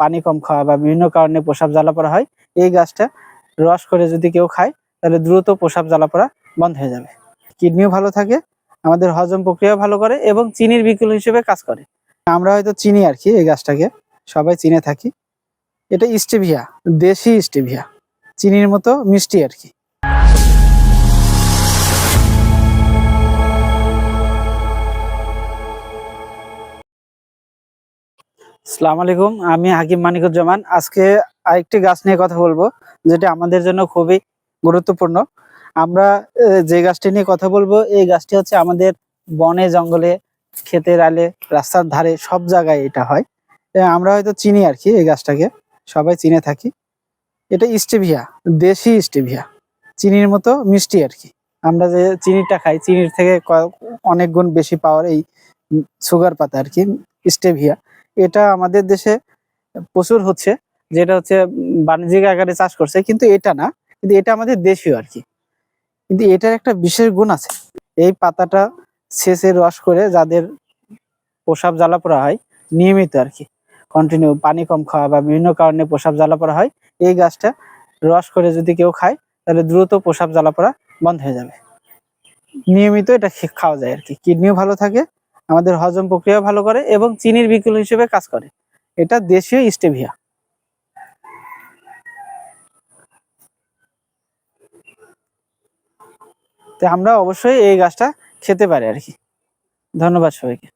পানি কম খাওয়া বা বিভিন্ন কারণে প্রস্রাব জ্বালা পড়া হয়, এই গাছটা রস করে যদি কেউ খায় তাহলে দ্রুত প্রস্রাব জ্বালা পড়া বন্ধ হয়ে যাবে। কিডনিও ভালো থাকে, আমাদের হজম প্রক্রিয়াও ভালো করে এবং চিনির বিকল্প হিসেবে কাজ করে। আমরা হয়তো চিনি আর কি, এই গাছটাকে সবাই চিনে থাকি। এটা স্টেভিয়া, দেশি স্টেভিয়া, চিনির মতো মিষ্টি আর কি। আসসালামু আলাইকুম, আমি হাকিম মানিকুজ্জামান। আজকে আরেকটি গাছ নিয়ে কথা বলবো, যেটা আমাদের জন্য খুবই গুরুত্বপূর্ণ। আমরা যে গাছটি নিয়ে কথা বলবো, এই গাছটি হচ্ছে আমাদের বনে জঙ্গলে, ক্ষেতের আলে, রাস্তার ধারে সব জায়গায় এটা হয়। আমরা হয়তো চিনি আর কি, এই গাছটাকে সবাই চিনে থাকি। এটা স্টেভিয়া, দেশি স্টেভিয়া, চিনির মতো মিষ্টি আর কি। আমরা যে চিনিটা খাই, চিনির থেকে অনেক গুণ বেশি পাওয়ার এই সুগার পাতা আর কি, স্টেভিয়া। এটা আমাদের দেশে প্রচুর হচ্ছে, যেটা হচ্ছে বাণিজ্যিক আকারে চাষ করছে, কিন্তু এটা না, কিন্তু এটা আমাদের দেশীয় আর কি। কিন্তু এটার একটা বিশেষ গুণ আছে, এই পাতাটা ছেঁচে রস করে যাদের প্রস্রাব জ্বালা পোড়া হয় নিয়মিত আর কি, কন্টিনিউ পানি কম খাওয়া বা বিভিন্ন কারণে প্রস্রাব জ্বালা পোড়া হয়, এই গাছটা রস করে যদি কেউ খায় তাহলে দ্রুত প্রস্রাব জ্বালা পোড়া বন্ধ হয়ে যাবে। নিয়মিত এটা খাওয়া যায় আর কি। কিডনিও ভালো থাকে, আমাদের হজম প্রক্রিয়া ভালো করে এবং চিনির বিকল্প হিসেবে কাজ করে। এটা দেশীয় স্টেভিয়া। তো আমরা অবশ্যই এই গাছটা খেতে পারি আর কি। ধন্যবাদ সবাইকে।